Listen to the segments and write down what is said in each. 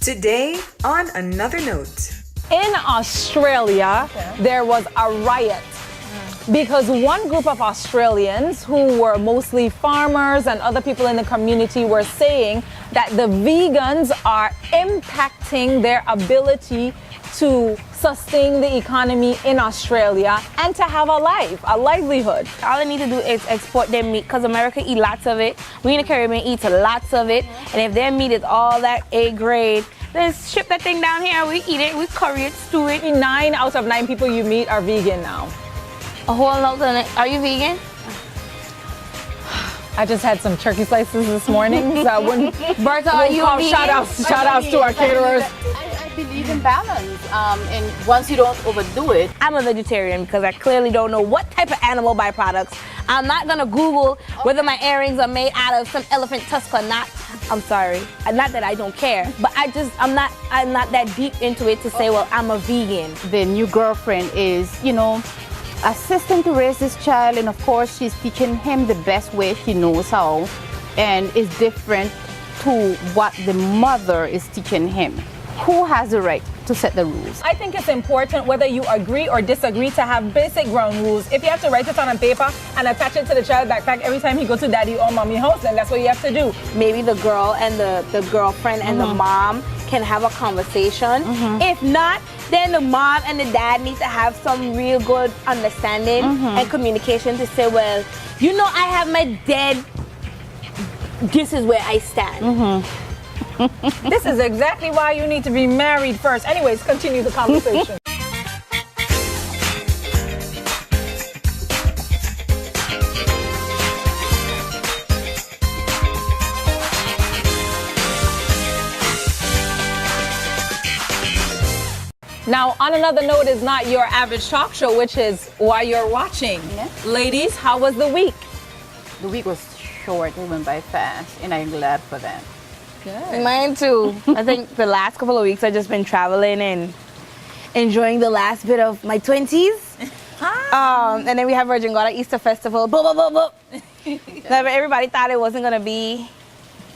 Today, on Another Note. In Australia, there was a riot because one group of Australians who were mostly farmers and other people in the community were saying that the vegans are impacting their ability to sustain the economy in Australia and to have a livelihood. All I need to do is export their meat because America eat lots of it. We in the Caribbean eat lots of it. And if their meat is all that A grade, then ship that thing down here. We eat it, we curry it, stew it. 9 out of 9 people you meet are vegan now. A whole lot of Are you vegan? I just had some turkey slices this morning, so I wouldn't. Bertha, are you vegan? Shout outs to our caterers. I believe in balance, and once you don't overdo it. I'm a vegetarian because I clearly don't know what type of animal byproducts. I'm not gonna Google whether my earrings are made out of some elephant tusk or not. I'm sorry, not that I don't care, but I'm not that deep into it to say, well, I'm a vegan. The new girlfriend is, assisting to raise this child, and of course she's teaching him the best way she knows how, and it's different to what the mother is teaching him. Who has the right to set the rules? I think it's important, whether you agree or disagree, to have basic ground rules. If you have to write it on a paper and attach it to the child's backpack every time he goes to daddy or mommy house, then that's what you have to do. Maybe the girl and the girlfriend and the mom can have a conversation. If not, then the mom and the dad need to have some real good understanding and communication to say, well, I have my dad. This is where I stand. This is exactly why you need to be married first. Anyways, continue the conversation. Now, on another note is not your average talk show, which is why you're watching. Yes. Ladies, how was the week? The week was short, it went by fast, and I'm glad for that. Good. Mine too. I think the last couple of weeks I've just been traveling and enjoying the last bit of my 20s. And then we have Virgin Gorda Easter Festival. Everybody thought it wasn't going to be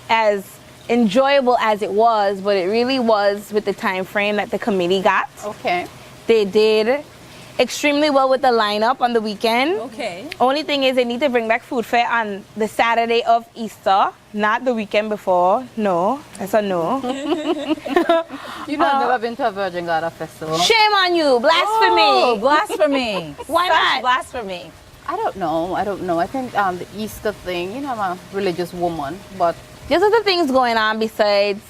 as enjoyable as it was, but it really was with the time frame that the committee got. Okay. They did extremely well with the lineup on the weekend. Okay. Only thing is they need to bring back food fair on the Saturday of Easter, not the weekend before. No, that's a no. I've never been to a Virgin Gorda festival. Shame on you, blasphemy. Oh, blasphemy. Why Such not? Blasphemy. I don't know. I think the Easter thing, I'm a religious woman, but There's other things going on besides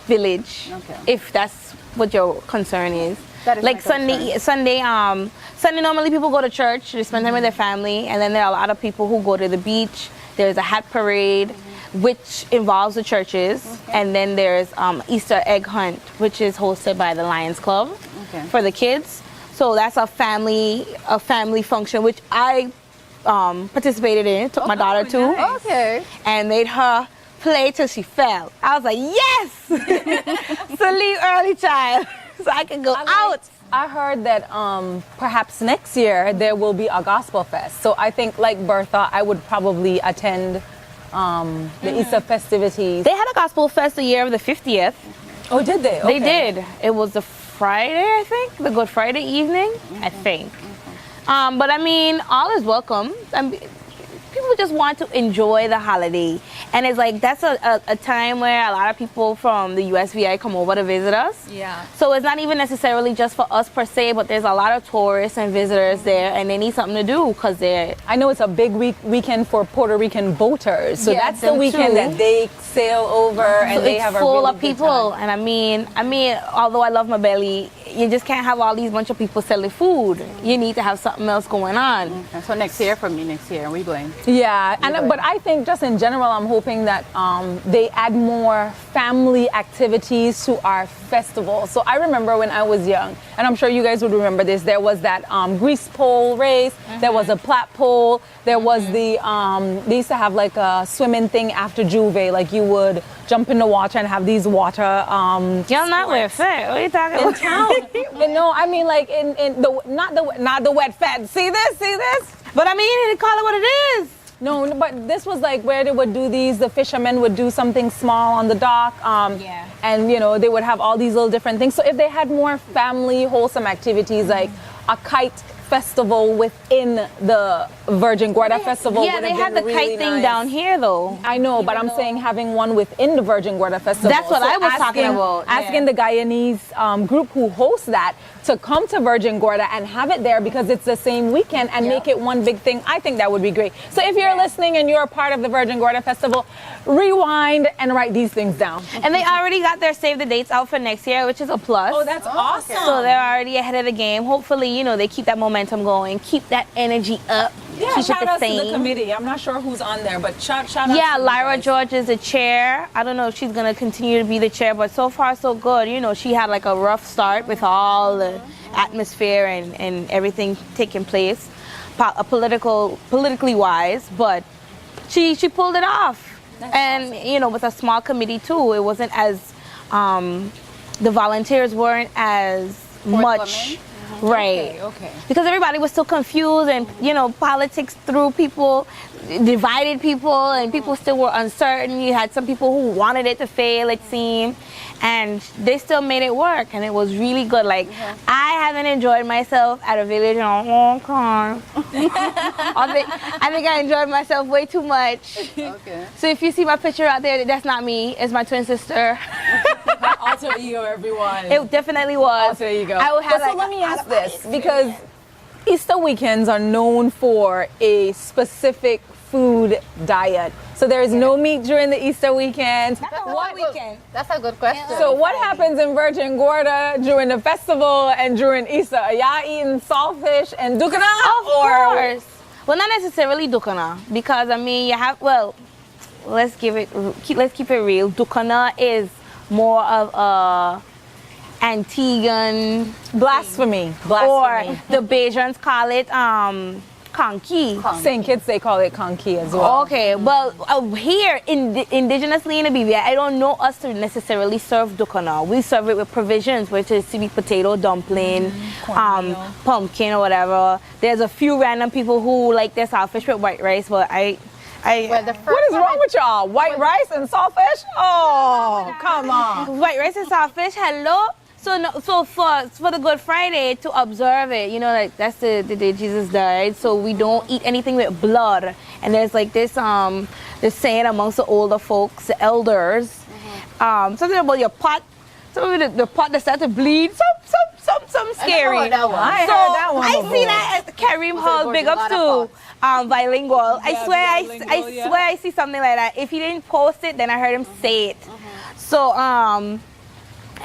village, Okay. if that's what your concern is. That is Like my Sunday normally people go to church, they spend time with their family, and then there are a lot of people who go to the beach. There's a hat parade, which involves the churches, and then there's Easter egg hunt, which is hosted by the Lions Club for the kids. So that's a family function, which I participated in. Took my daughter to, okay. and made her play till she fell. I was like, yes! So leave early, child, so I can go out. I heard that perhaps next year there will be a gospel fest. So I think, like Bertha, I would probably attend the Easter festivities. They had a gospel fest the year of the 50th. Oh, did they? They did. It was the Friday, I think, the Good Friday evening, I think. But I mean, all is welcome. People just want to enjoy the holiday. And it's like, that's a time where a lot of people from the USVI come over to visit us. Yeah. So it's not even necessarily just for us per se, but there's a lot of tourists and visitors there, and they need something to do because they're... I know it's a big weekend for Puerto Rican boaters. So that's the weekend too. that they sail over and So they it's have full a really of people. good time. And I mean, although I love my belly, you just can't have all these bunch of people selling food. You need to have something else going on. Okay. So next year, we're going. Yeah, but I think just in general, I'm hoping that they add more family activities to our festival. So I remember when I was young, and I'm sure you guys would remember this, there was that grease pole race, there was a plat pole, there was the, they used to have like a swimming thing after Juve, like you would jump in the water and have these water You're not with it. What are you talking in about? town. No, I mean like in the not the wet fed. See this? But I mean, you need to call it what it is. No, but this was like where they would do these. The fishermen would do something small on the dock, and they would have all these little different things. So if they had more family wholesome activities, like a kite festival within the Virgin Gorda Festival. Yeah, would they have had the been kite really thing nice. down here though. I know, but I'm saying having one within the Virgin Gorda Festival. That's what I was talking about. Asking the Guyanese group who hosts that to come to Virgin Gorda and have it there because it's the same weekend and make it one big thing. I think that would be great. So if you're listening and you're a part of the Virgin Gorda Festival, rewind and write these things down. And they already got their save the dates out for next year, which is a plus. Oh, that's awesome. So they're already ahead of the game. Hopefully, they keep that momentum going, keep that energy up. Yeah, keep shout it the out to same. the committee. I'm not sure who's on there, but shout out Yeah, to you Lyra guys. George is the chair. I don't know if she's going to continue to be the chair, but so far so good. She had like a rough start with all the atmosphere and everything taking place, politically wise, but she pulled it off. That's and, awesome. with a small committee too, it wasn't as, the volunteers weren't as much. Right. Okay. Because everybody was so confused and, politics threw people, divided people, and people still were uncertain. You had some people who wanted it to fail, it seemed, and they still made it work, and it was really good. Like, I haven't enjoyed myself at a village in a long time. I think I enjoyed myself way too much. Okay. So if you see my picture out there, that's not me. It's my twin sister. Alter ego, everyone. It definitely was. There you go. I would have so let me ask this, because Easter weekends are known for a specific food diet. So there is no meat during the Easter weekend. What weekend? That's a good question. So what happens in Virgin Gorda during the festival and during Easter? Are y'all eating saltfish and dukana? Of course. Well, not necessarily dukana, because you have, let's keep it real. Dukana is more of a Antiguan, Blasphemy. or the Bajans call it conky. St. Kitts, they call it conky as well. Okay, well, here indigenously in the BVI, I don't know us to necessarily serve dukana. We serve it with provisions, which is sweet potato, dumpling, pumpkin or whatever. There's a few random people who like their saltfish with white rice, but Well, the first What is one wrong with y'all? White rice and saltfish? Oh, come on. white rice and saltfish, hello. So for the Good Friday to observe it, like that's the day Jesus died. So we don't eat anything with blood. And there's like this saying amongst the older folks, the elders, something about your pot. Some of the pot that started to bleed. Some scary. I heard that one I before. see that at Kareem Hall. Big ups to bilingual. I swear I see something like that. If he didn't post it, then I heard him say it. So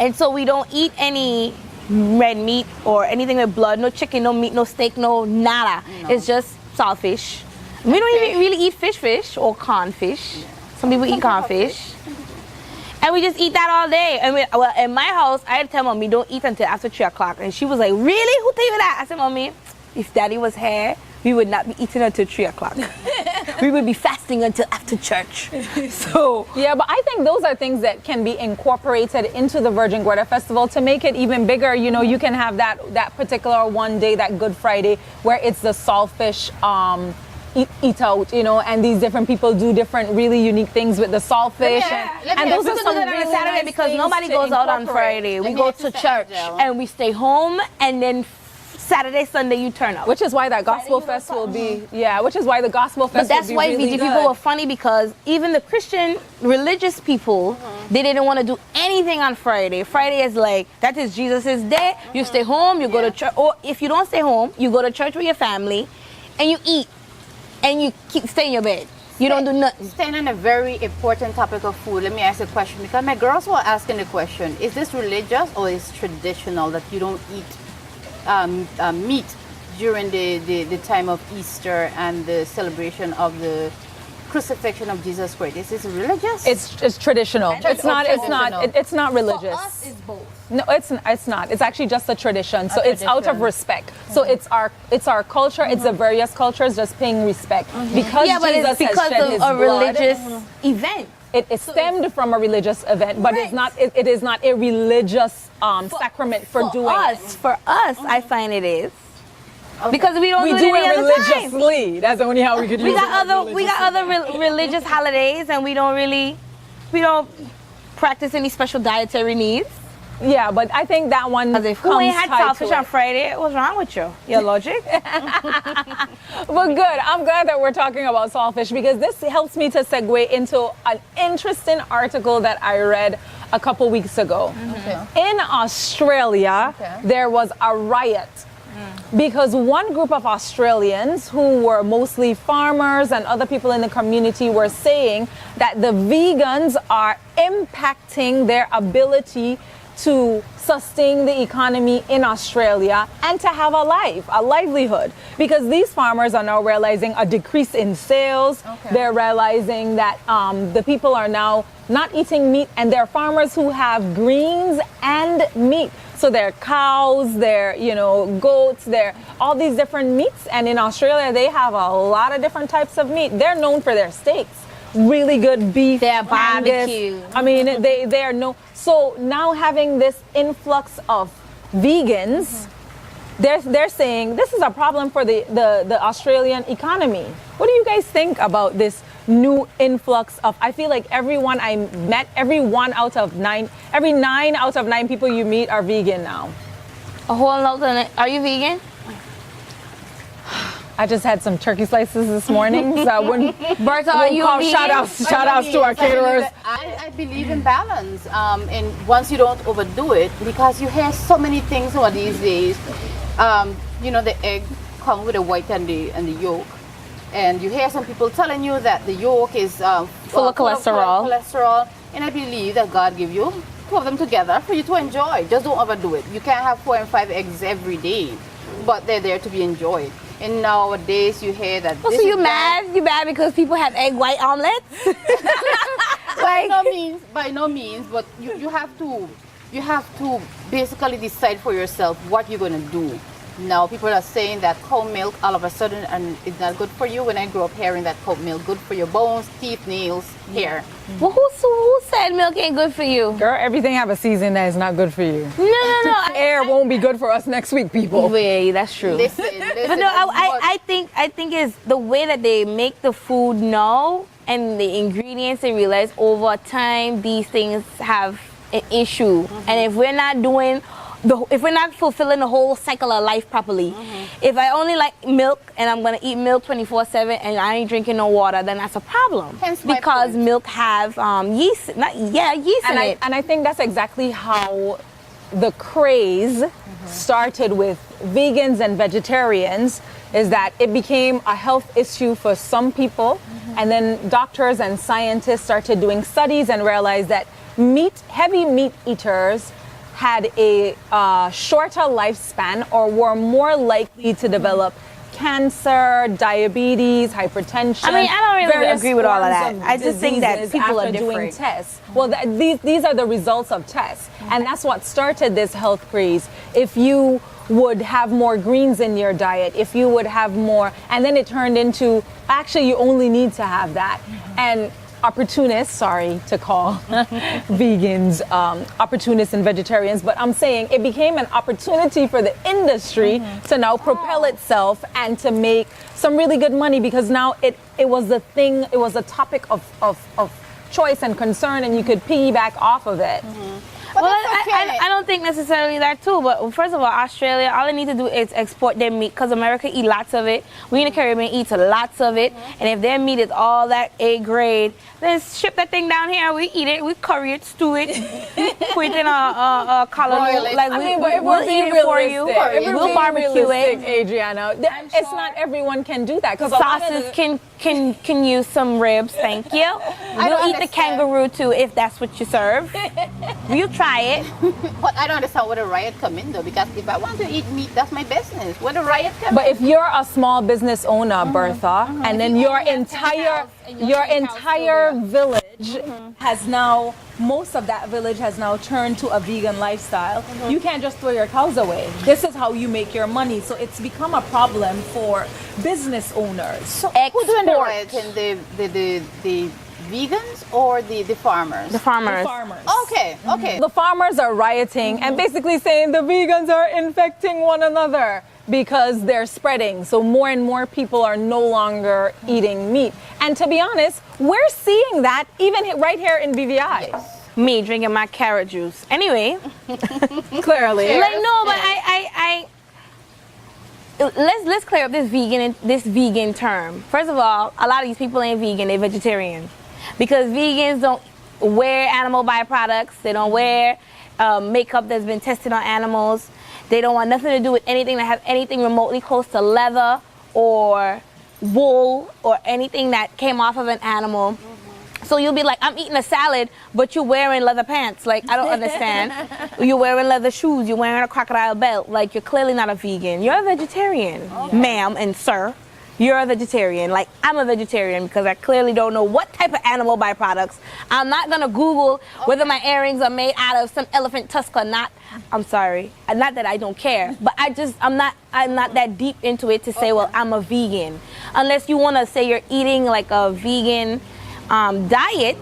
and so we don't eat any red meat or anything with blood. No chicken, no meat, no steak, no nada. No. It's just saltfish. We don't even really eat fish or cornfish. Some people eat cornfish. And we just eat that all day. And in my house, I had to tell Mommy, don't eat until after 3 o'clock. And she was like, really? Who told you that? I said, Mommy, if Daddy was here, we would not be eating until 3 o'clock. We would be fasting until after church. So yeah, but I think those are things that can be incorporated into the Virgin Gorda Festival to make it even bigger. You can have that particular one day, that Good Friday, where it's the saltfish eat out, and these different people do different really unique things with the saltfish. And those are some on really Saturday nice because things nobody to goes out on incorporate. Friday. We go to church and we stay home, and then Saturday, Sunday you turn up. Which is why that Gospel Fest will be, which is why the Gospel Fest But that's will be why really VG good. people were funny, because even the Christian religious people, they didn't want to do anything on Friday. Friday is like, that is Jesus' day. You stay home, you go to church, or if you don't stay home, you go to church with your family and you eat and you stay in your bed. You don't do nothing. Staying on a very important topic of food, let me ask a question, because my girls were asking the question, is this religious or is traditional that you don't eat meat during the time of Easter and the celebration of the crucifixion of Jesus Christ? Is this religious? It's traditional. It's not religious. For us, it's both. No, it's not. It's actually just a tradition. So it's out of respect. So it's our culture. It's the various cultures just paying respect because Yeah, but Jesus it's because has shed of his a blood. religious event. It stemmed from a religious event, but it's not. It is not a religious sacrament for doing it. For us, I find it is. Because we don't We do it do any it other time. religiously. That's only how we could use We got it. other religious holidays, and we don't practice any special dietary needs. Yeah, but I think that one Because if comes who ain't had tied to saltfish it. on Friday, what's wrong with you? Your logic? But good. I'm glad that we're talking about saltfish because this helps me to segue into an interesting article that I read a couple weeks ago. Okay. In Australia, there was a riot because one group of Australians who were mostly farmers and other people in the community were saying that the vegans are impacting their ability to sustain the economy in Australia and to have a livelihood. Because these farmers are now realizing a decrease in sales. Okay. They're realizing that the people are now not eating meat, and they're farmers who have greens and meat. So they're cows, they're, goats, they're all these different meats. And in Australia, they have a lot of different types of meat. They're known for their steaks. Really good beef. Their Angus. barbecue. I mean, they are no. So now having this influx of vegans, they're saying this is a problem for the Australian economy. What do you guys think about this new influx of? I feel like everyone I met, every 9 out of 9 people you meet are vegan now. A whole lot. Are you vegan? I just had some turkey slices this morning, so I wouldn't. Bertha, are you call vegan? shout outs to our caterers. I believe in balance. And once you don't overdo it, because you hear so many things over these days. The egg comes with the white and the yolk. And you hear some people telling you that the yolk is Full of cholesterol. And I believe that God gave you 2 of them together for you to enjoy. Just don't overdo it. You can't have 4 and 5 eggs every day, but they're there to be enjoyed. And nowadays you hear that. Oh, so you mad? You mad because people have egg white omelets? By no means. But you have to basically decide for yourself what you're gonna do. Now people are saying that cow milk all of a sudden and it's not good for you. When I grew up hearing that cow milk good for your bones, teeth, nails, hair. Well, who said milk ain't good for you? Girl, everything have a season that is not good for you. No. Air won't be good for us next week, people. Wait, that's true. Listen. But no, I think it's the way that they make the food now and the ingredients. They realize over time these things have an issue, and if we're not doing. If we're not fulfilling the whole cycle of life properly, if I only like milk and I'm gonna eat milk 24/7 and I ain't drinking no water, then that's a problem. Hence my because point. milk have yeast, yeast in it. And I think that's exactly how the craze started with vegans and vegetarians, is that it became a health issue for some people, and then doctors and scientists started doing studies and realized that heavy meat eaters had a shorter lifespan or were more likely to develop cancer, diabetes, hypertension. I mean, I don't really various agree with all of forms that. I just think that diseases people are after doing different. tests. Well, these are the results of tests, and that's what started this health craze. If you would have more greens in your diet, if you would have more, and then it turned into actually you only need to have that. And opportunists, sorry to call vegans opportunists and vegetarians, but I'm saying it became an opportunity for the industry to now propel itself and to make some really good money, because now it was the thing, it was a topic of choice and concern, and you could piggyback off of it. But Well, that's okay. I don't think necessarily that too. But first of all, Australia, all they need to do is export their meat, because America eat lots of it. We in the Caribbean eat lots of it. And if their meat is all that A grade, then ship that thing down here. We eat it, we curry it, stew it, put it in a colony. Broil it. Like I mean, but if we'll we're eat being it for you. realistic, if we're We'll being barbecue realistic, it. Adriana, it's not everyone can do that, because Sauces can use some ribs, thank you. We'll don't eat the understand. kangaroo too if that's what you serve. We'll try it. But I don't understand where the riot come in though, because if I want to eat meat, that's my business. Where the riot come But in? if you're a small business owner, Bertha, and then your entire village has now, most of that village has now turned to a vegan lifestyle, you can't just throw your cows away. This is how you make your money. So it's become a problem for business owners. So who doing the riot? The vegans or the farmers? The farmers. The farmers. Okay. The farmers are rioting and basically saying the vegans are infecting one another. because they're spreading. So more and more people are no longer eating meat. And to be honest, we're seeing that even right here in BVI. Yes. Me drinking my carrot juice. Anyway, Clearly. like no, but let's clear up this vegan term. First of all, a lot of these people ain't vegan; they're vegetarian, because vegans don't wear animal byproducts. They don't wear makeup that's been tested on animals. They don't want nothing to do with anything that has anything remotely close to leather or wool or anything that came off of an animal. So you'll be like, I'm eating a salad, but you're wearing leather pants. Like, I don't understand. You're wearing leather shoes. You're wearing a crocodile belt. Like, you're clearly not a vegan. You're a vegetarian, ma'am and sir. You're a vegetarian. Like, I'm a vegetarian because I clearly don't know what type of animal byproducts. I'm not going to Google whether my earrings are made out of some elephant tusk or not. I'm sorry. Not that I don't care, but I'm not that deep into it to say, well, I'm a vegan. Unless you want to say you're eating like a vegan diet,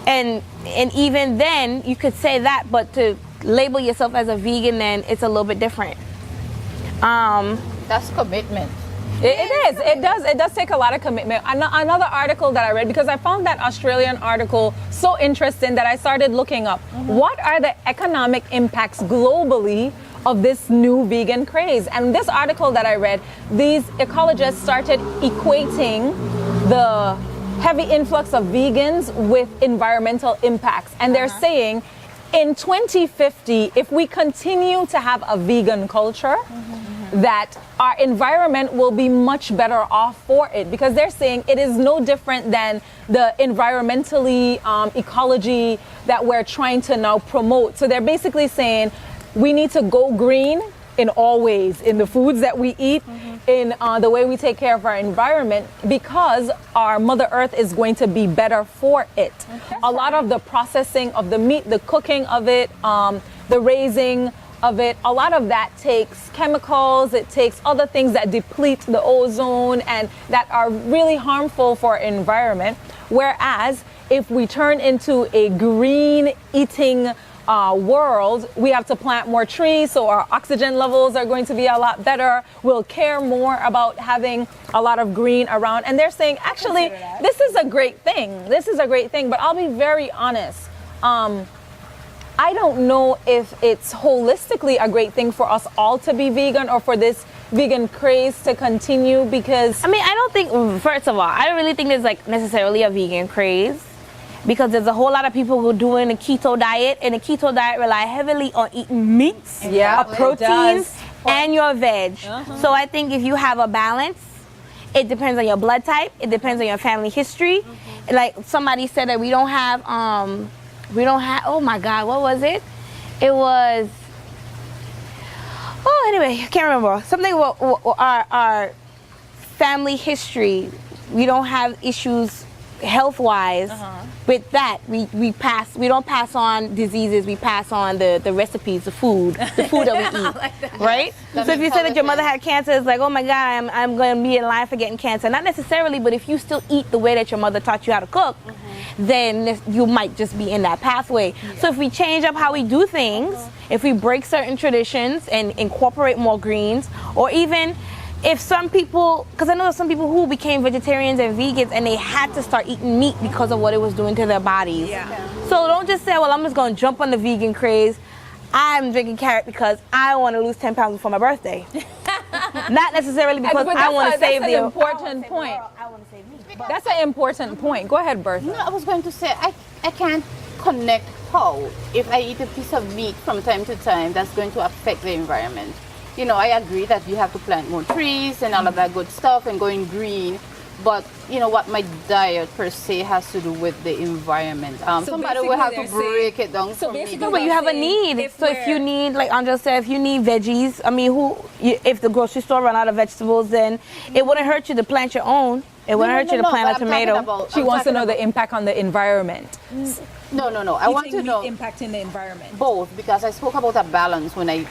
and even then you could say that, but to label yourself as a vegan, then it's a little bit different. That's commitment. It is. It does take a lot of commitment. Another article that I read, because I found that Australian article so interesting that I started looking up what are the economic impacts globally of this new vegan craze. And this article that I read, these ecologists started equating the heavy influx of vegans with environmental impacts. And they're saying in 2050, if we continue to have a vegan culture, that our environment will be much better off for it, because they're saying it is no different than the environmentally ecology that we're trying to now promote. So they're basically saying we need to go green in all ways, in the foods that we eat, in the way we take care of our environment, because our Mother Earth is going to be better for it. A lot of the processing of the meat, the cooking of it, the raising of it, a lot of that takes chemicals, it takes other things that deplete the ozone and that are really harmful for our environment. Whereas if we turn into a green eating world, we have to plant more trees, so our oxygen levels are going to be a lot better. We'll care more about having a lot of green around. And they're saying, actually, this is a great thing. This is a great thing. But I'll be very honest. I don't know if it's holistically a great thing for us all to be vegan, or for this vegan craze to continue, because I mean, I don't think, first of all, I don't really think there's like necessarily a vegan craze, because there's a whole lot of people who are doing a keto diet, and the keto diet rely heavily on eating meats, proteins, and your veg. So I think if you have a balance, it depends on your blood type, it depends on your family history. Like somebody said that we don't have, oh my God, what was it? It was, anyway, I can't remember. Something about our family history. We don't have issues health-wise with that. We don't pass on diseases, we pass on the recipes, the food that we eat, right? So if you say that your mother had cancer, it's like, oh my God, I'm going to be in line for getting cancer. Not necessarily, but if you still eat the way that your mother taught you how to cook, then you might just be in that pathway. So if we change up how we do things, if we break certain traditions and incorporate more greens, or even if some people, because I know some people who became vegetarians and vegans and they had to start eating meat because of what it was doing to their bodies. So don't just say, well, I'm just going to jump on the vegan craze. I'm drinking carrot because I want to lose 10 pounds before my birthday. Not necessarily because I want to save the... That's an important point. I want to save meat. That's an important point. Go ahead, Bertha. No, I was going to say, I can't connect how, if I eat a piece of meat from time to time, that's going to affect the environment. You know, I agree that you have to plant more trees and all of that good stuff and going green. But you know what, my diet per se has to do with the environment. Somebody will have to break it down for me. No, but you have a need. If you need, like Angela said, if you need veggies, I mean, if the grocery store run out of vegetables, then it wouldn't hurt you to plant your own. It wouldn't hurt you to plant a tomato. She wants to know the impact on the environment. No. I want to know impact in the environment. Both, because I spoke about a balance when I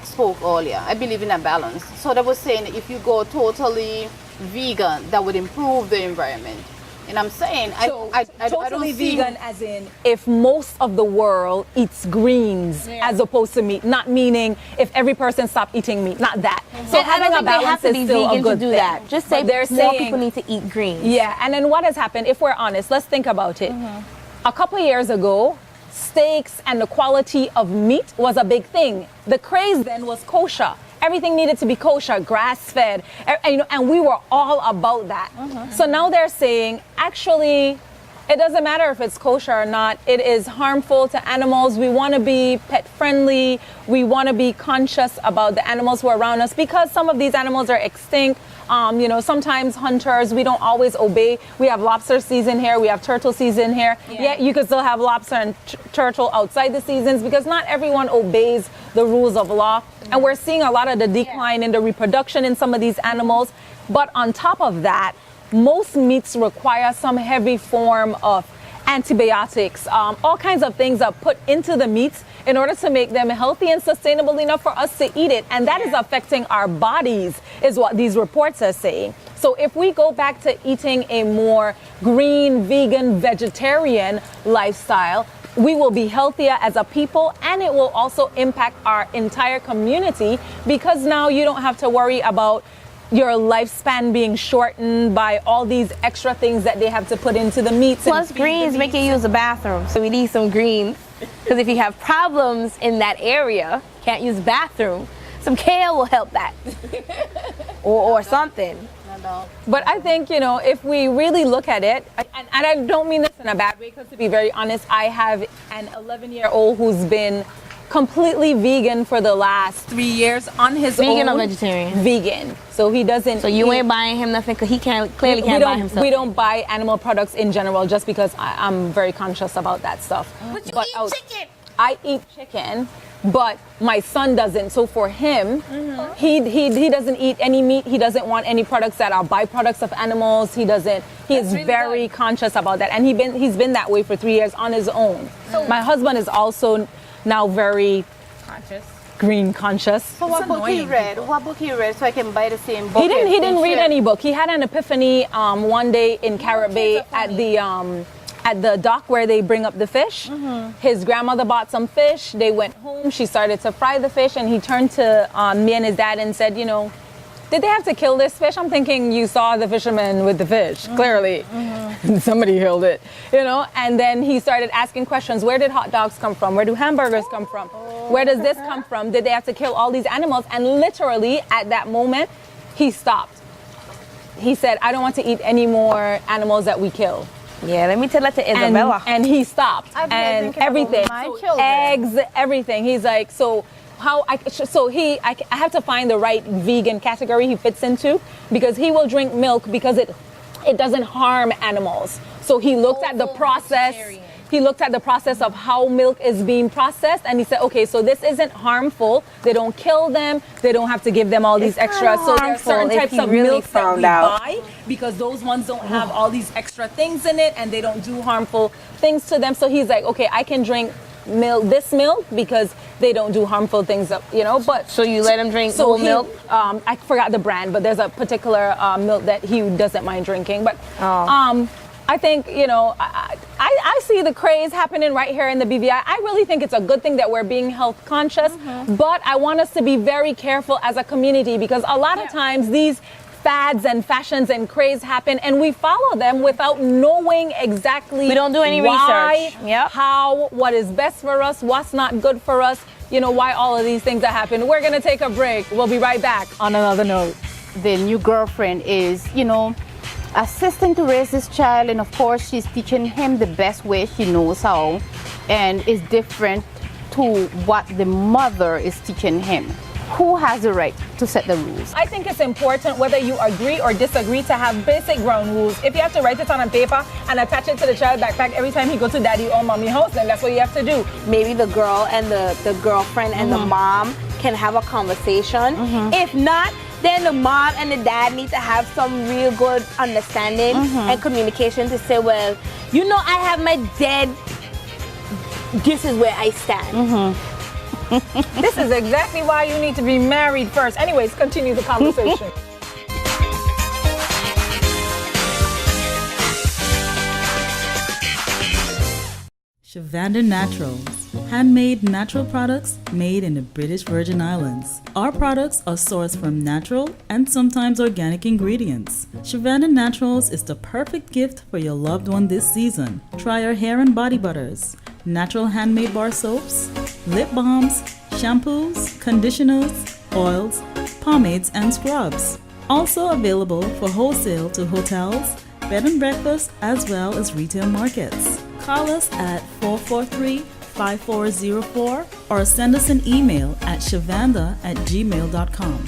spoke earlier. I believe in a balance. So they were saying if you go totally vegan, that would improve the environment. And I'm saying, So, I totally don't see vegan as in if most of the world eats greens as opposed to meat, not meaning if every person stopped eating meat, not that. So I having don't a think they have balance to is be still a vegan to good do thing. that. Just say But they're more saying, people need to eat greens. yeah, and then what has happened, if we're honest, let's think about it. A couple years ago, steaks and the quality of meat was a big thing. The craze then was kosher. Everything needed to be kosher, grass-fed, and we were all about that. So now they're saying, actually, it doesn't matter if it's kosher or not. It is harmful to animals. We want to be pet-friendly. We want to be conscious about the animals who are around us because some of these animals are extinct. Sometimes hunters, we don't always obey. We have lobster season here. We have turtle season here. Yeah, you could still have lobster and turtle outside the seasons because not everyone obeys the rules of law. And we're seeing a lot of the decline in the reproduction in some of these animals. But on top of that, most meats require some heavy form of antibiotics, all kinds of things are put into the meats in order to make them healthy and sustainable enough for us to eat it. And that is affecting our bodies, is what these reports are saying. So if we go back to eating a more green, vegan, vegetarian lifestyle, we will be healthier as a people, and it will also impact our entire community because now you don't have to worry about your lifespan being shortened by all these extra things that they have to put into the meats. Plus, greens make you use the bathroom, so we need some greens. Because if you have problems in that area, can't use the bathroom, some kale will help that, or something. But I think, if we really look at it, and I don't mean this in a bad way, because to be very honest, I have an 11-year-old who's been completely vegan for the last 3 years on his own. Vegan or vegetarian? Vegan. So he doesn't. So you ain't buying him nothing because he clearly can't buy himself. We don't buy animal products in general just because I'm very conscious about that stuff. But you eat chicken. I eat chicken, but my son doesn't. So for him, he doesn't eat any meat. He doesn't want any products that are byproducts of animals. He doesn't. He is really very conscious about that, and he's been that way for 3 years on his own. So my husband is also now very green conscious. So what book he read? What book he read so I can buy the same book? He didn't read any book. He had an epiphany one day in Carrot Bay at the dock where they bring up the fish. His grandmother bought some fish. They went home. She started to fry the fish, and he turned to me and his dad and said, did they have to kill this fish? I'm thinking you saw the fisherman with the fish, clearly. Somebody killed it, And then he started asking questions. Where did hot dogs come from? Where do hamburgers come from? Where does this come from? Did they have to kill all these animals? And literally at that moment, he stopped. He said, I don't want to eat any more animals that we kill. Yeah, let me tell that to Isabella. And he stopped. And everything. Eggs, everything. He's like, I have to find the right vegan category he fits into because he will drink milk because it doesn't harm animals. So he looked at the process. He looked at the process of how milk is being processed, and he said, okay, so this isn't harmful. They don't kill them. They don't have to give them all these extra. So there are certain types of milk that we buy because those ones don't have all these extra things in it, and they don't do harmful things to them. So he's like, okay, I can drink this milk because they don't do harmful things, but so you let him drink whole milk. I forgot the brand, but there's a particular milk that he doesn't mind drinking. But I think I see the craze happening right here in the BVI. I really think it's a good thing that we're being health conscious, but I want us to be very careful as a community because a lot of times these fads and fashions and craze happen and we follow them without knowing exactly we don't do any research. How, what is best for us, what's not good for us, why all of these things are happening. We're going to take a break. We'll be right back on another note. The new girlfriend is, assisting to raise this child, and of course she's teaching him the best way she knows how, and is different to what the mother is teaching him. Who has the right to set the rules? I think it's important, whether you agree or disagree, to have basic ground rules. If you have to write it on a paper and attach it to the child's backpack every time he goes to daddy or mommy house, then that's what you have to do. Maybe the girl and the girlfriend and the mom can have a conversation. If not, then the mom and the dad need to have some real good understanding and communication to say, well, I have my dad. This is where I stand. This is exactly why you need to be married first. Anyways, continue the conversation. Shavanda Naturals, handmade natural products made in the British Virgin Islands. Our products are sourced from natural and sometimes organic ingredients. Shavanda Naturals is the perfect gift for your loved one this season. Try our hair and body butters, natural handmade bar soaps, lip balms, shampoos, conditioners, oils, pomades, and scrubs. Also available for wholesale to hotels, bed and breakfast, as well as retail markets. Call us at 443-5404 or send us an email at shavanda@gmail.com.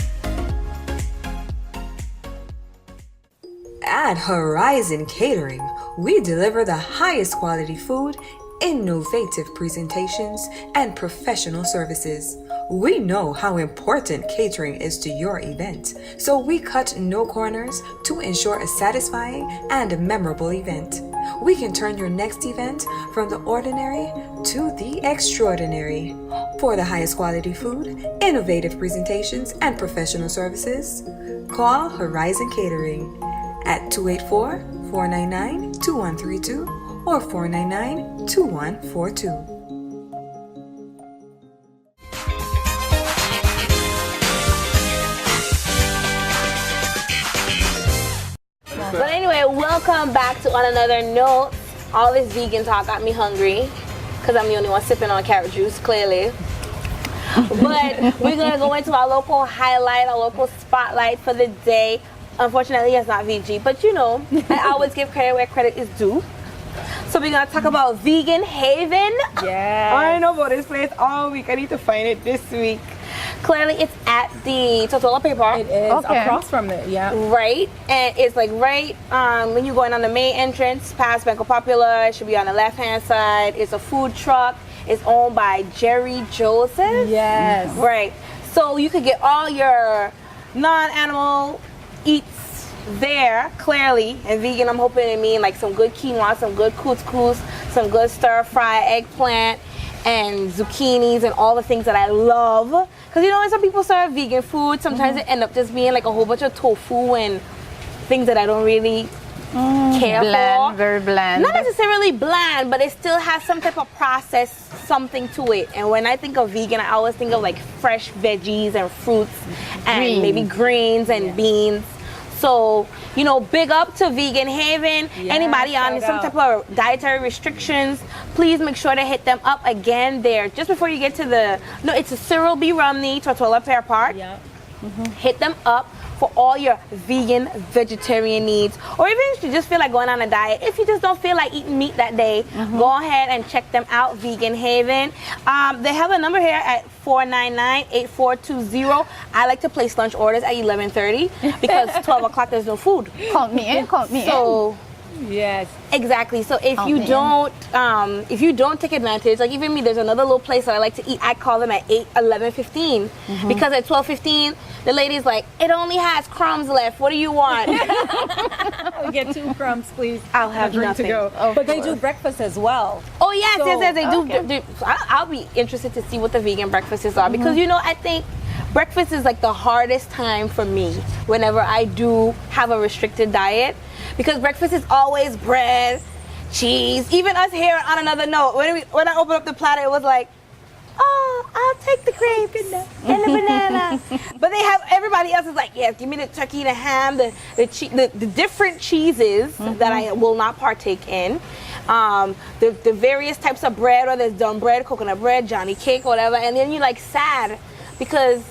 At Horizon Catering, we deliver the highest quality food, innovative presentations, and professional services. We know how important catering is to your event, so we cut no corners to ensure a satisfying and memorable event. We can turn your next event from the ordinary to the extraordinary. For the highest quality food, innovative presentations, and professional services, call Horizon Catering at 284-499-2132 or 499-2142. But anyway, welcome back to On Another Note. All this vegan talk got me hungry because I'm the only one sipping on carrot juice, clearly. But we're going to go into our local highlight, our local spotlight for the day. Unfortunately, it's not VG, but you know, I always give credit where credit is due. So we're going to talk about Vegan Haven. Yeah. I know about this place all week. I need to find it this week. Clearly, it's at the Totola Pay Park. It is across from it, yeah. Right, and it's like right when you're going on the main entrance past Banco Popular. It should be on the left-hand side. It's a food truck. It's owned by Jerry Joseph. Yes. Right, so you could get all your non-animal eats there, clearly. And vegan, I'm hoping it mean like some good quinoa, some good couscous, some good stir-fry eggplant, and zucchinis and all the things that I love. Because you know when some people serve vegan food, sometimes it end up just being like a whole bunch of tofu and things that I don't really care Bland, for. very bland. Not necessarily bland, but it still has some type of processed something to it. And when I think of vegan, I always think of like fresh veggies and fruits and maybe greens and beans. So, you know, big up to Vegan Haven. Anybody on some type of dietary restrictions, please make sure to hit them up again there. Just before you get to it's a Cyril B. Romney, Tortola Pear Park. Yeah. Hit them up for all your vegan, vegetarian needs. Or even if you just feel like going on a diet, if you just don't feel like eating meat that day, go ahead and check them out, Vegan Haven. They have a number here at 499-8420. I like to place lunch orders at 11:30 because 12 o'clock there's no food. Count me in. So Yes. exactly. So if you don't take advantage, like even me, there's another little place that I like to eat. I call them at 11:15 because at 12:15 the lady's like, it only has crumbs left. What do you want? I'll get 2 crumbs, please. I'll have drink nothing. to go. But they do breakfast as well. Oh yes, So- yes, they do. I'll be interested to see what the vegan breakfasts are because you know I think breakfast is like the hardest time for me whenever I do have a restricted diet because breakfast is always bread, cheese. Even us here on Another Note, when I opened up the platter, it was like, oh, I'll take the grapes and the banana. But they have, everybody else is like, yes, give me the turkey, the ham, the different cheeses that I will not partake in. The various types of bread, whether it's done bread, coconut bread, Johnny cake, whatever. And then you're like sad because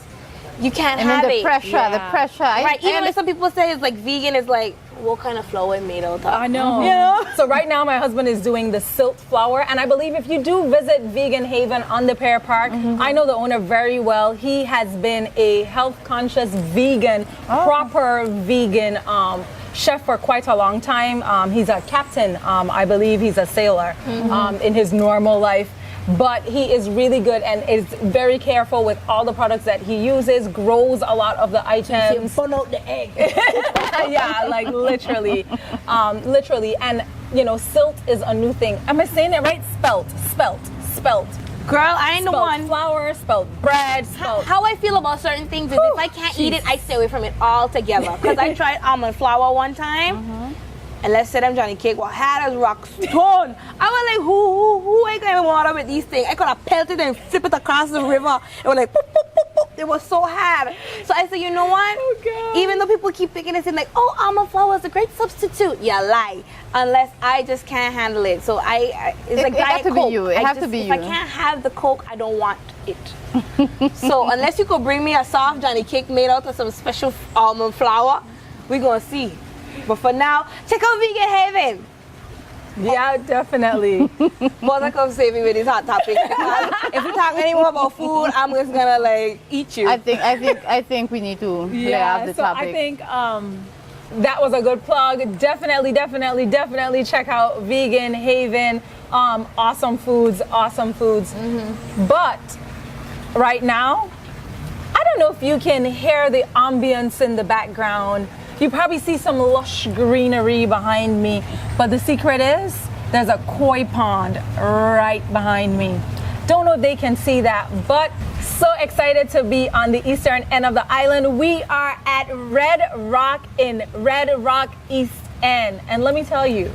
you can't have the it. pressure, the pressure. Right, even when some people say it's like vegan, it's like, what kind of flour made out of? I know. You know? So right now my husband is doing the silt flour, and I believe if you do visit Vegan Haven on the Pear Park, I know the owner very well. He has been a health conscious vegan, proper vegan chef for quite a long time. He's a captain, I believe he's a sailor in his normal life. But he is really good and is very careful with all the products that he uses, grows a lot of the items. Burn out the egg. Yeah, like literally. And, you know, silt is a new thing. Am I saying it right? Spelt. Girl, I ain't the Spelt one. flour, spelt bread, spelt. How I feel about certain things is if I can't eat it, I stay away from it altogether. Because I tried almond flour one time, And let's say them Johnny Cake were hard as rock stone. I was like, who ain't gonna water with these things? I could have pelted and flip it across the river. It was like, boop, boop, boop, boop. It was so hard. So I said, you know what? God. Even though people keep picking this in like, oh, almond flour is a great substitute. Yeah, lie. Unless I just can't handle it. So it's like Diet to Coke. be you. It has to be if you. I can't have the Coke, I don't want it. So unless you could bring me a soft Johnny Cake made out of some special almond flour, we're gonna see. But for now, check out Vegan Haven. Yeah, definitely. Mother, come save me with this hot topic. If we talk anymore about food, I'm just gonna like eat you. I think we need to lay off the so topic. I think that was a good plug. Definitely check out Vegan Haven. Awesome foods. Mm-hmm. But right now, I don't know if you can hear the ambience in the background. You probably see some lush greenery behind me, but the secret is there's a koi pond right behind me. Don't know if they can see that, but so excited to be on the eastern end of the island. We are at Red Rock in Red Rock East End. And let me tell you,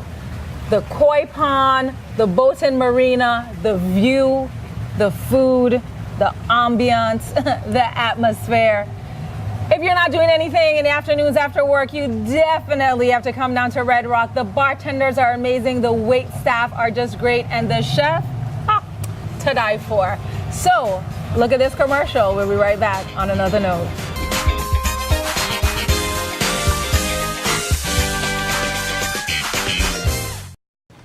the koi pond, the boating marina, the view, the food, the ambiance, the atmosphere. If you're not doing anything in the afternoons after work, you definitely have to come down to Red Rock. The bartenders are amazing, the wait staff are just great, and the chef, to die for. So, look at this commercial. We'll be right back on another note.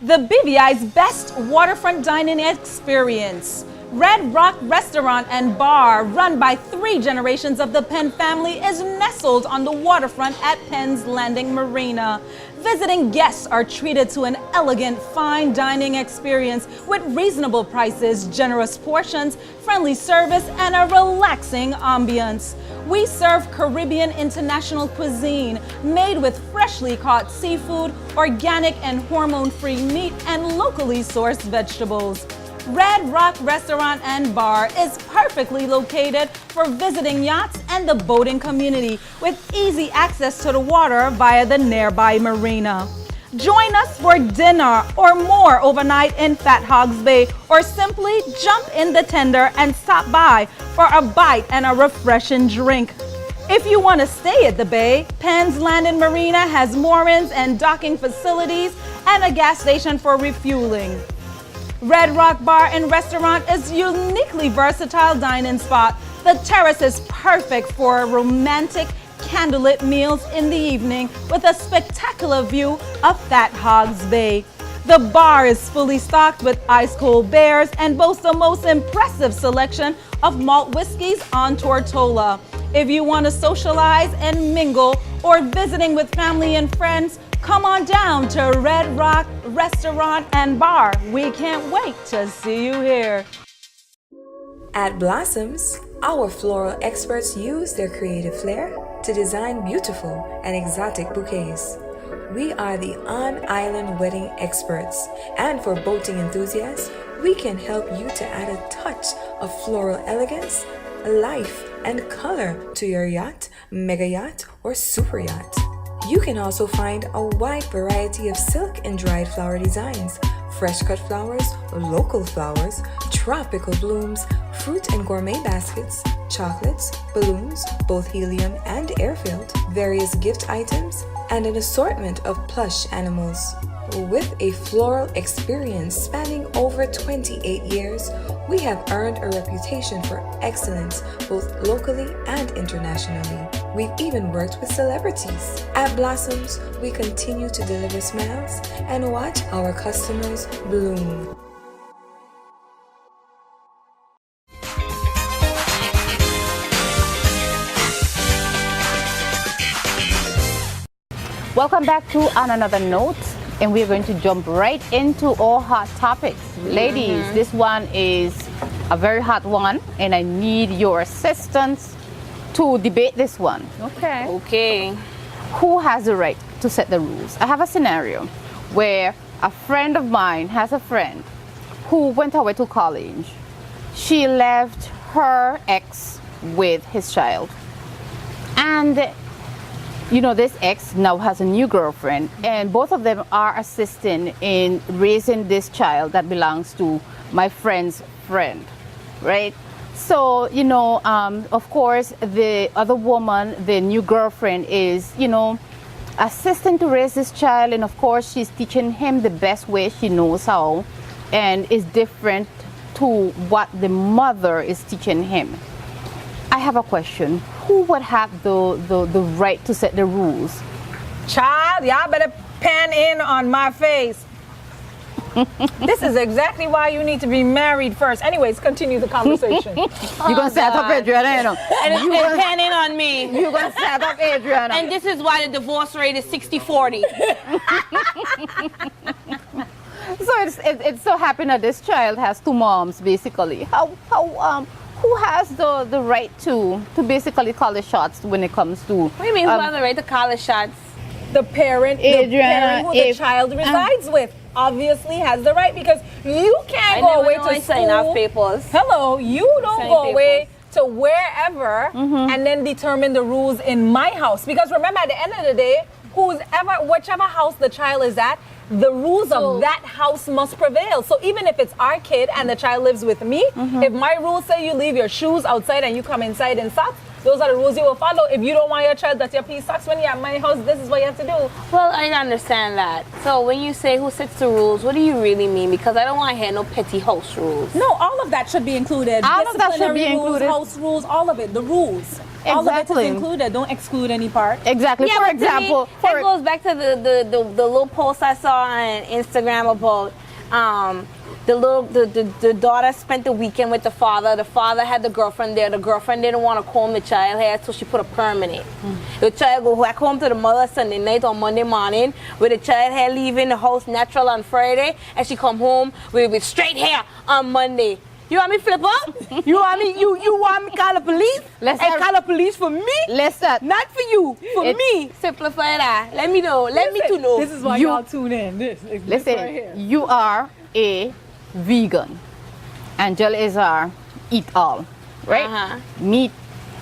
The BVI's best waterfront dining experience. Red Rock Restaurant and Bar, run by 3 generations of the Penn family, is nestled on the waterfront at Penn's Landing Marina. Visiting guests are treated to an elegant, fine dining experience with reasonable prices, generous portions, friendly service, and a relaxing ambience. We serve Caribbean international cuisine made with freshly caught seafood, organic and hormone-free meat, and locally sourced vegetables. Red Rock Restaurant and Bar is perfectly located for visiting yachts and the boating community with easy access to the water via the nearby marina. Join us for dinner or more overnight in Fat Hogs Bay, or simply jump in the tender and stop by for a bite and a refreshing drink. If you want to stay at the bay, Penn's Landing Marina has moorings and docking facilities and a gas station for refueling. Red Rock Bar and Restaurant is a uniquely versatile dining spot. The terrace is perfect for romantic candlelit meals in the evening with a spectacular view of Fat Hogs Bay. The bar is fully stocked with ice-cold beers and boasts the most impressive selection of malt whiskeys on Tortola. If you want to socialize and mingle or visiting with family and friends, come on down to Red Rock Restaurant and Bar. We can't wait to see you here. At Blossoms, our floral experts use their creative flair to design beautiful and exotic bouquets. We are the on-island wedding experts, and for boating enthusiasts, we can help you to add a touch of floral elegance, life, and color to your yacht, mega yacht, or super yacht. You can also find a wide variety of silk and dried flower designs, fresh cut flowers, local flowers, tropical blooms, fruit and gourmet baskets, chocolates, balloons, both helium and air-filled, various gift items, and an assortment of plush animals. With a floral experience spanning over 28 years, we have earned a reputation for excellence both locally and internationally. We've even worked with celebrities. At Blossoms, we continue to deliver smiles and watch our customers bloom. Welcome back to On Another Note, and we're going to jump right into our hot topics. Ladies, this one is a very hot one, and I need your assistance to debate this one. Okay. Who has the right to set the rules? I have a scenario where a friend of mine has a friend who went away to college. She left her ex with his child. And this ex now has a new girlfriend, and both of them are assisting in raising this child that belongs to my friend's friend, right? So, of course, the other woman, the new girlfriend, is, assisting to raise this child, and of course, she's teaching him the best way she knows how, and is different to what the mother is teaching him. I have a question. Who would have the right to set the rules? Child, y'all better pan in on my face. This is exactly why you need to be married first. Anyways, continue the conversation. You're going to set up Adriana, And pan in on me. You're going to set up Adriana. And this is why the divorce rate is 60-40. So it's so happened that this child has two moms, basically. Who has the right to basically call the shots when it comes to? What do you mean, who has the right to call the shots? The parent who the child resides with obviously has the right, because you can't go away to school. Papers. Hello, you don't go away to wherever and then determine the rules in my house. Because remember, at the end of the day, whichever house the child is at, the rules of that house must prevail. So even if it's our kid and the child lives with me, if my rules say you leave your shoes outside and you come inside in socks, those are the rules you will follow. If you don't want your child that your piece socks when you're at my house, this is what you have to do. Well, I understand that. So when you say who sets the rules, what do you really mean? Because I don't want to hear no petty house rules. No, all of that should be included. All of that should be included. House rules, all of it, the rules. All of it is included. Don't exclude any part. Exactly. Yeah, for example, that goes back to the little post I saw on Instagram about the daughter spent the weekend with the father. The father had the girlfriend there. The girlfriend didn't want to comb the child hair, so she put a perm in it. The child go back home to the mother Sunday night or Monday morning with the child hair leaving the house natural on Friday, and she come home with straight hair on Monday. You want me flip up? You want me call the police? Call the police for me? Not for you, for me. Simplify that. Let me know. Let me to know. This is why y'all tune in. Listen, right here. You are a vegan. Angela is our eat all, right? Meat,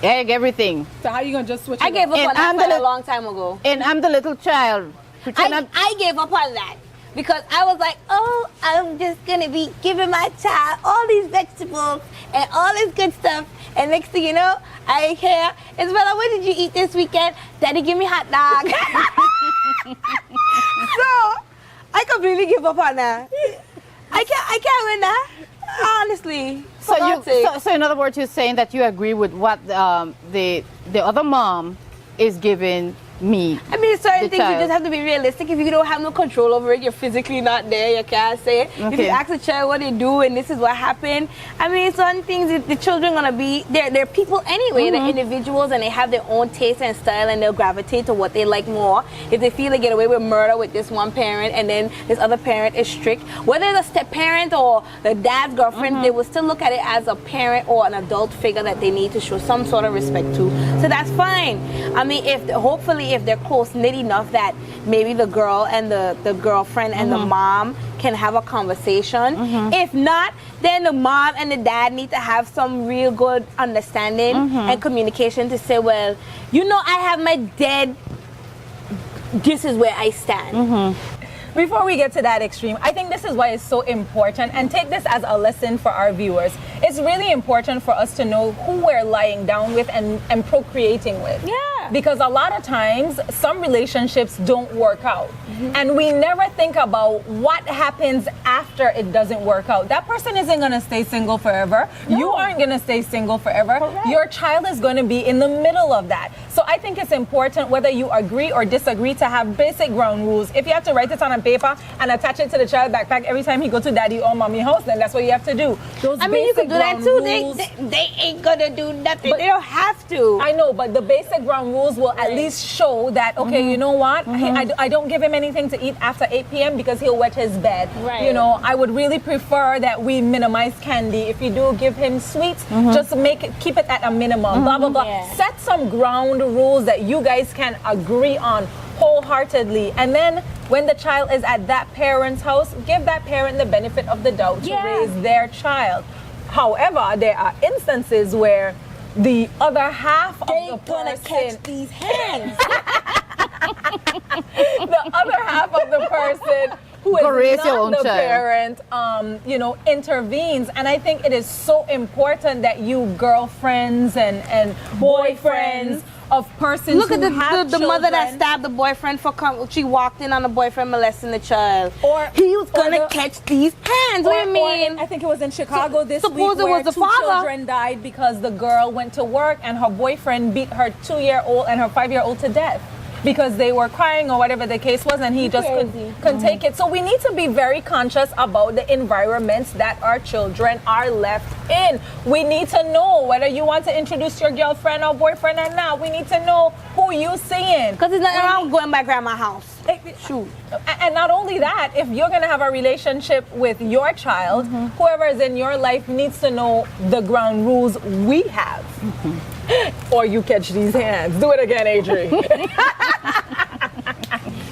egg, everything. So how you gonna just switch? I gave up on that a long time ago. And I'm the little child. I gave up on that. Because I was like, oh, I'm just going to be giving my child all these vegetables and all this good stuff. And next thing you know, I hear, Isabella, what did you eat this weekend? Daddy, give me hot dog. So, I completely give up on that. I can't win that. Honestly. So in other words, you're saying that you agree with what the other mom is giving me. I mean, certain things you just have to be realistic. If you don't have no control over it, you're physically not there, you can't say it. Okay. If you ask the child what they do and this is what happened, I mean, certain things, the children are going to be, they're people anyway, they're individuals, and they have their own taste and style, and they'll gravitate to what they like more. If they feel they get away with murder with this one parent and then this other parent is strict, whether it's a step parent or the dad's girlfriend, they will still look at it as a parent or an adult figure that they need to show some sort of respect to. So that's fine. I mean, hopefully if they're close-knit enough that maybe the girl and the girlfriend and the mom can have a conversation. If not, then the mom and the dad need to have some real good understanding and communication to say, well, you know, I have my dad, this is where I stand. Before we get to that extreme, I think this is why it's so important, and take this as a lesson for our viewers. It's really important for us to know who we're lying down with and procreating with. Yeah. Because a lot of times, some relationships don't work out. And we never think about what happens after it doesn't work out. That person isn't going to stay single forever. No. You aren't going to stay single forever. Correct. Your child is going to be in the middle of that. So I think it's important, whether you agree or disagree, to have basic ground rules. If you have to write it on a paper and attach it to the child backpack every time he goes to daddy or mommy house, then that's what you have to do. Those I mean, you can do that too. Rules, they ain't gonna do nothing. But they don't have to. I know, but the basic ground rules will at least show that, okay, you know what? I don't give him anything to eat after 8 p.m. because he'll wet his bed. Right. You know, I would really prefer that we minimize candy. If you do give him sweets, just keep it at a minimum. Blah, blah, blah. Yeah. Set some ground rules that you guys can agree on wholeheartedly. And then when the child is at that parent's house, give that parent the benefit of the doubt to raise their child. However, there are instances where the other half of the person catch these hands. the other half of the person who Go raise is your not own the child. parent, intervenes. And I think it is so important that you girlfriends and boyfriends of persons Look who at have the mother that children- stabbed the boyfriend she walked in on the boyfriend molesting the child. Or- he was or gonna the- catch these hands. What do you mean? I think it was in Chicago this suppose week it where was the two father. children died because the girl went to work and her boyfriend beat her 2-year-old and her 5-year-old to death because they were crying or whatever the case was, and he just couldn't take it. So we need to be very conscious about the environments that our children are left in. We need to know whether you want to introduce your girlfriend or boyfriend or not. We need to know who you seeing. Because there's nothing wrong with going by grandma's house. Shoot. And not only that, if you're going to have a relationship with your child, whoever is in your life needs to know the ground rules we have. Or you catch these hands. Do it again, Adrienne.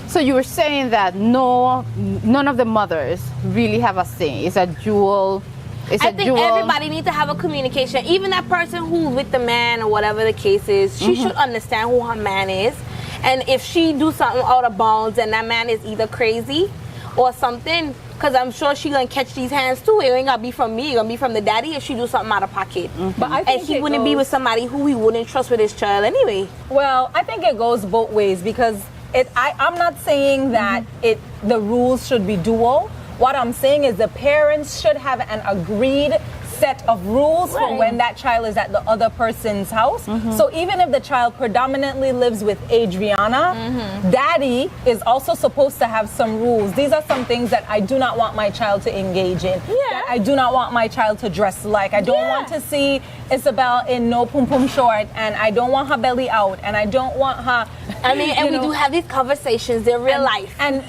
So you were saying that none of the mothers really have a say. It's a dual. I think everybody needs to have a communication. Even that person who's with the man or whatever the case is, she should understand who her man is. And if she do something out of bounds and that man is either crazy or something, because I'm sure she gonna catch these hands too. It ain't gonna be from me, it's gonna be from the daddy if she do something out of pocket. But I And think he it wouldn't be goes- with somebody who he wouldn't trust with his child anyway. Well, I think it goes both ways because I'm not saying that the rules should be dual. What I'm saying is the parents should have an agreed set of rules for when that child is at the other person's house. So even if the child predominantly lives with Adriana, daddy is also supposed to have some rules. These are some things that I do not want my child to engage in. That I do not want my child to dress like. I don't want to see Isabel in no pum pum short, and I don't want her belly out, and I don't want her. I mean, and we do have these conversations in real life. And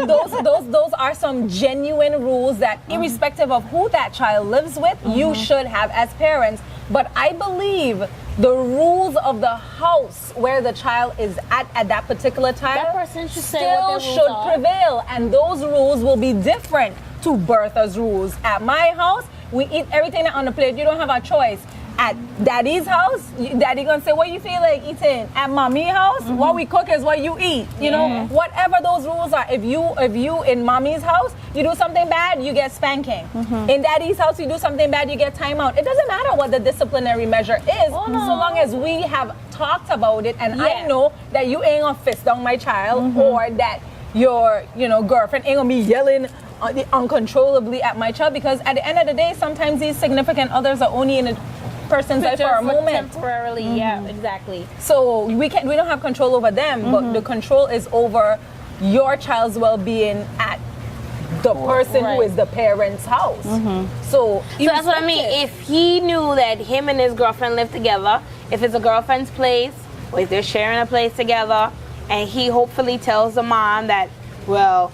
those are some genuine rules that irrespective of who that child lives with, you should have as parents. But I believe the rules of the house where the child is at that particular time That person should say still what their rules should are. prevail, and those rules will be different to Bertha's rules. At my house, we eat everything on the plate. You don't have a choice. At daddy's house, daddy gonna say, what you feel like eating? At mommy's house, what we cook is what you eat. You know, whatever those rules are. If you in mommy's house, you do something bad, you get spanking. In daddy's house, you do something bad, you get timeout. It doesn't matter what the disciplinary measure is, so long as we have talked about it, and I know that you ain't gonna fist down my child, or that your girlfriend ain't gonna be yelling uncontrollably at my child, because at the end of the day, sometimes these significant others are only in a person's life for a moment. Temporarily, yeah, exactly. So we don't have control over them, but the control is over your child's well-being at the person who is the parent's house. So that's what I mean. If he knew that him and his girlfriend live together, if it's a girlfriend's place, or if they're sharing a place together, and he hopefully tells the mom that, well,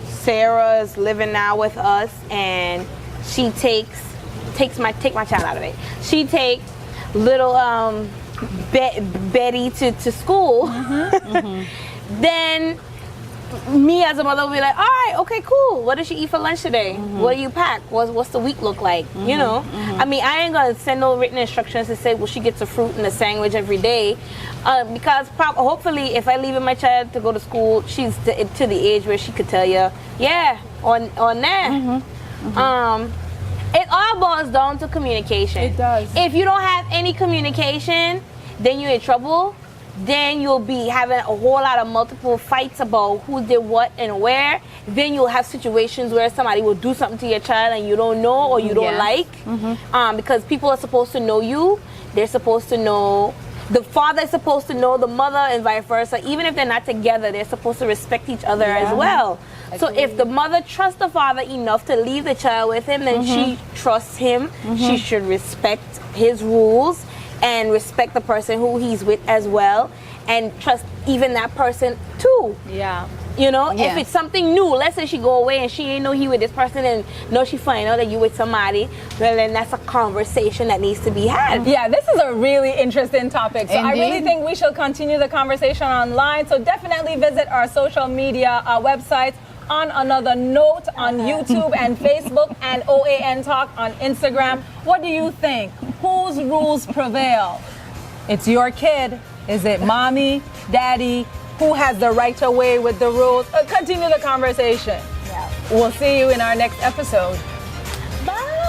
Sarah is living now with us, and she take my child out of it. She takes little Betty to school. Then me as a mother will be like, all right, okay, cool. What did she eat for lunch today? What do you pack? What's the week look like? You know, I mean, I ain't gonna send no written instructions to say, well, she gets a fruit and a sandwich every day, because hopefully, if I leave my child to go to school, she's to the age where she could tell you, yeah, on that. It all boils down to communication. It does. If you don't have any communication, then you're in trouble. Then you'll be having a whole lot of multiple fights about who did what and where. Then you'll have situations where somebody will do something to your child and you don't know or you don't like. Because people are supposed to know you. They're supposed to know. The father is supposed to know the mother and vice versa. Even if they're not together, they're supposed to respect each other as well. So if the mother trusts the father enough to leave the child with him, then she trusts him. She should respect his rules and respect the person who he's with as well, and trust even that person too. Yeah. You know, if it's something new, let's say she go away and she ain't know he with this person, and no, she find out that you with somebody, well, then that's a conversation that needs to be had. Yeah, this is a really interesting topic. So I really think we should continue the conversation online. So definitely visit our social media websites. On another note, on YouTube and Facebook, and OANTalk on Instagram. What do you think? Whose rules prevail? It's your kid. Is it mommy, daddy, who has the right away with the rules. Continue the conversation. Yeah. We'll see you in our next episode. Bye.